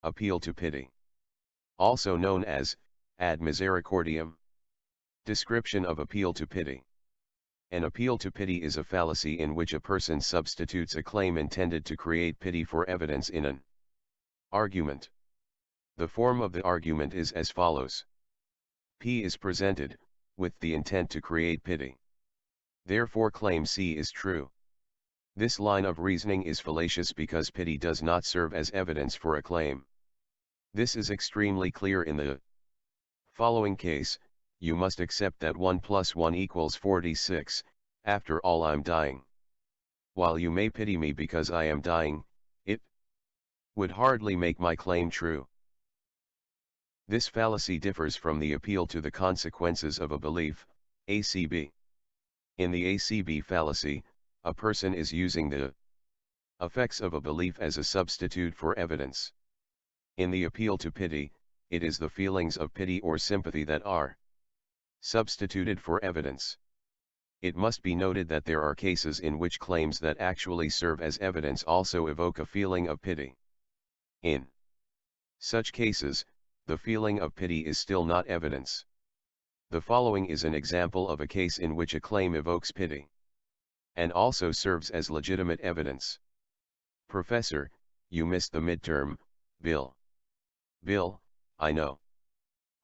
appeal to pity. Also known as, ad misericordiam. Description of appeal to pity. An appeal to pity is a fallacy in which a person substitutes a claim intended to create pity for evidence in an argument. The form of the argument is as follows. P is presented, with the intent to create pity. Therefore claim C is true. This line of reasoning is fallacious because pity does not serve as evidence for a claim. This is extremely clear in the following case. You must accept that 1 plus 1 equals 46, after all I'm dying. While you may pity me because I am dying, it would hardly make my claim true. This fallacy differs from the appeal to the consequences of a belief, ACB. In the ACB fallacy, a person is using the effects of a belief as a substitute for evidence. In the appeal to pity, it is the feelings of pity or sympathy that are substituted for evidence. It must be noted that there are cases in which claims that actually serve as evidence also evoke a feeling of pity. In such cases, the feeling of pity is still not evidence. The following is an example of a case in which a claim evokes pity and also serves as legitimate evidence. Professor, you missed the midterm, Bill. Bill, I know.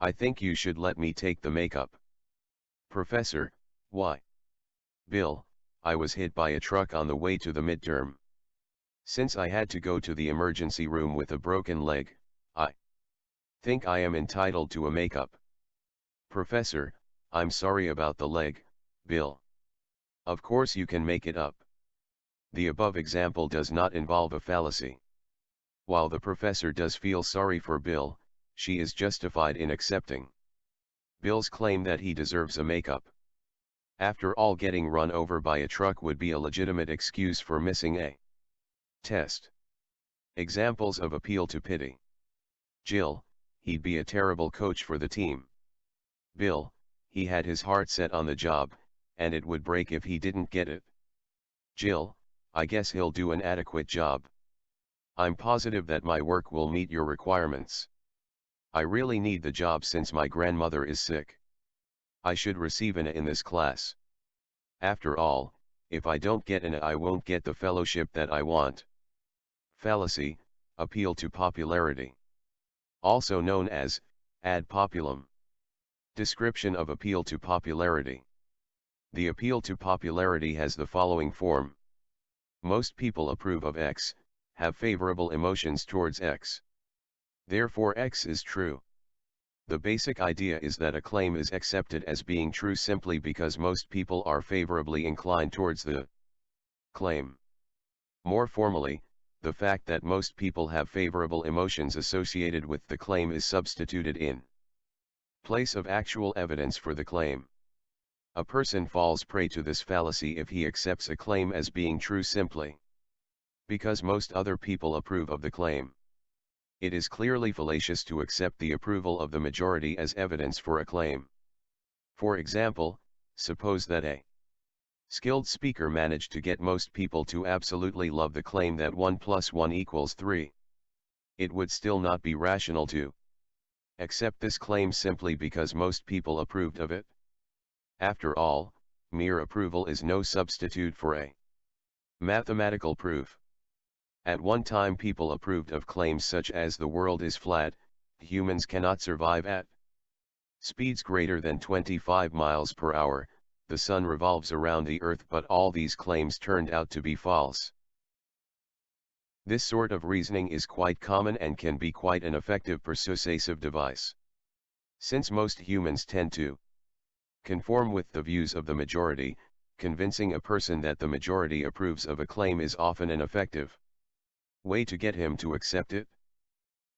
I think you should let me take the makeup. Professor, why? Bill, I was hit by a truck on the way to the midterm. Since I had to go to the emergency room with a broken leg, I think I am entitled to a makeup. Professor, I'm sorry about the leg, Bill. Of course you can make it up. The above example does not involve a fallacy. While the professor does feel sorry for Bill, she is justified in accepting Bill's claim that he deserves a makeup. After all, getting run over by a truck would be a legitimate excuse for missing a test. Examples of appeal to pity. Jill, he'd be a terrible coach for the team. Bill, he had his heart set on the job, and it would break if he didn't get it. Jill, I guess he'll do an adequate job. I'm positive that my work will meet your requirements. I really need the job since my grandmother is sick. I should receive an A in this class. After all, if I don't get an A, I won't get the fellowship that I want. Fallacy, appeal to popularity. Also known as, ad populum. Description of appeal to popularity. The appeal to popularity has the following form. Most people approve of X, have favorable emotions towards X. Therefore X is true. The basic idea is that a claim is accepted as being true simply because most people are favorably inclined towards the claim. More formally, the fact that most people have favorable emotions associated with the claim is substituted in place of actual evidence for the claim. A person falls prey to this fallacy if he accepts a claim as being true simply because most other people approve of the claim. It is clearly fallacious to accept the approval of the majority as evidence for a claim. For example, suppose that a skilled speaker managed to get most people to absolutely love the claim that 1 plus 1 equals 3. It would still not be rational to accept this claim simply because most people approved of it. After all, mere approval is no substitute for a mathematical proof. At one time people approved of claims such as the world is flat, humans cannot survive at speeds greater than 25 miles per hour, the sun revolves around the earth, but all these claims turned out to be false. This sort of reasoning is quite common and can be quite an effective persuasive device. Since most humans tend to conform with the views of the majority, convincing a person that the majority approves of a claim is often an effective way to get him to accept it.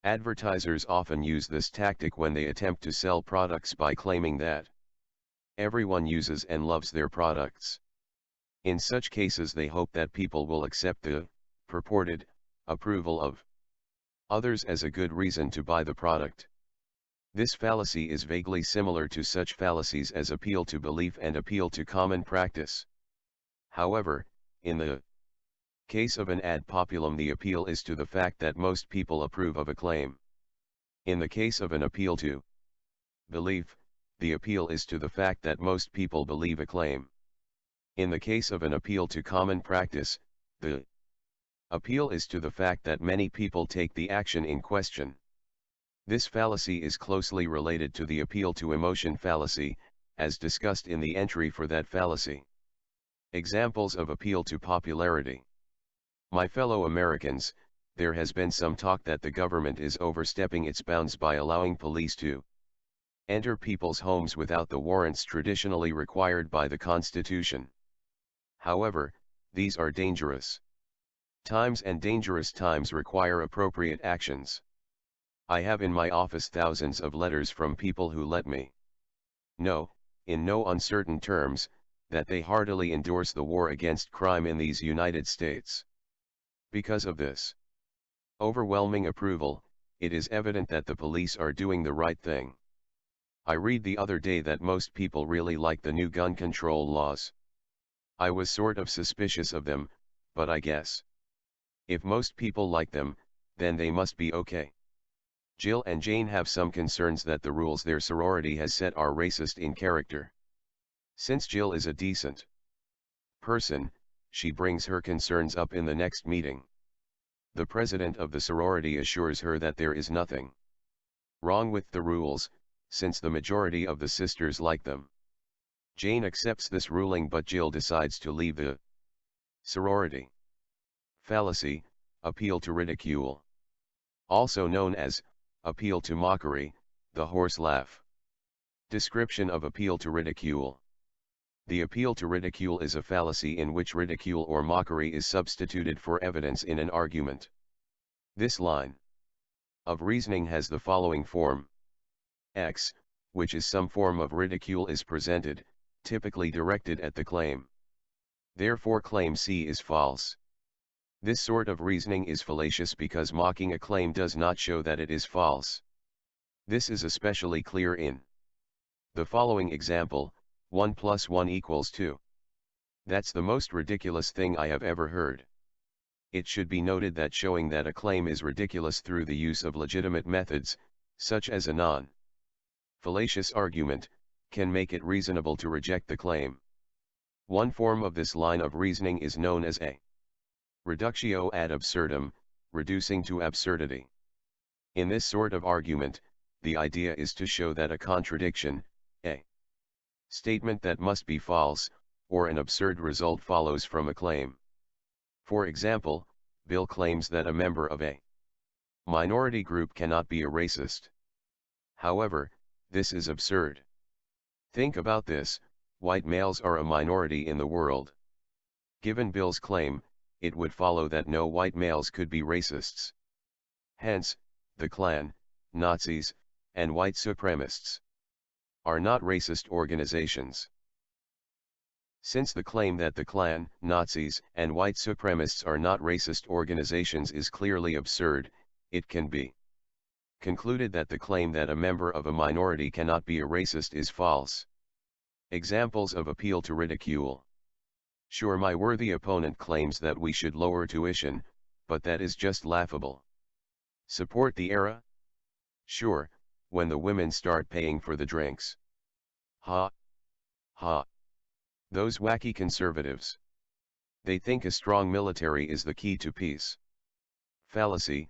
Advertisers often use this tactic when they attempt to sell products by claiming that everyone uses and loves their products. In such cases they hope that people will accept the purported approval of others as a good reason to buy the product. This fallacy is vaguely similar to such fallacies as appeal to belief and appeal to common practice. However, in the Case of an ad populum. The appeal is to the fact that most people approve of a claim. In the case of an appeal to belief, the appeal is to the fact that most people believe a claim. In the case of an appeal to common practice, the appeal is to the fact that many people take the action in question. This fallacy is closely related to the appeal to emotion fallacy, as discussed in the entry for that fallacy. Examples of appeal to popularity. My fellow Americans, there has been some talk that the government is overstepping its bounds by allowing police to enter people's homes without the warrants traditionally required by the Constitution. However, these are dangerous times, and dangerous times require appropriate actions. I have in my office thousands of letters from people who let me know, in no uncertain terms, that they heartily endorse the war against crime in these United States. Because of this overwhelming approval, it is evident that the police are doing the right thing. I read the other day that most people really like the new gun control laws. I was sort of suspicious of them, but I guess if most people like them, then they must be okay. Jill and Jane have some concerns that the rules their sorority has set are racist in character. Since Jill is a decent person, she brings her concerns up in the next meeting. The president of the sorority assures her that there is nothing wrong with the rules, since the majority of the sisters like them. Jane accepts this ruling, but Jill decides to leave the sorority. Fallacy, appeal to ridicule. Also known as appeal to mockery, the horse laugh. Description of appeal to ridicule. The appeal to ridicule is a fallacy in which ridicule or mockery is substituted for evidence in an argument. This line of reasoning has the following form. X, which is some form of ridicule, is presented, typically directed at the claim. Therefore claim C is false. This sort of reasoning is fallacious because mocking a claim does not show that it is false. This is especially clear in the following example: 1 + 1 = 2. That's the most ridiculous thing I have ever heard. It should be noted that showing that a claim is ridiculous through the use of legitimate methods, such as a non-fallacious argument, can make it reasonable to reject the claim. One form of this line of reasoning is known as a reductio ad absurdum, reducing to absurdity. In this sort of argument, the idea is to show that a contradiction, a statement that must be false, or an absurd result follows from a claim. For example, Bill claims that a member of a minority group cannot be a racist. However, this is absurd. Think about this: white males are a minority in the world. Given Bill's claim, it would follow that no white males could be racists. Hence, the Klan, Nazis, and white supremacists are not racist organizations. Since the claim that the Klan, Nazis, and white supremacists are not racist organizations is clearly absurd, it can be concluded that the claim that a member of a minority cannot be a racist is false. Examples of appeal to ridicule. Sure, my worthy opponent claims that we should lower tuition, but that is just laughable. Support the era? Sure, when the women start paying for the drinks. Ha! Ha! Those wacky conservatives. They think a strong military is the key to peace. Fallacy,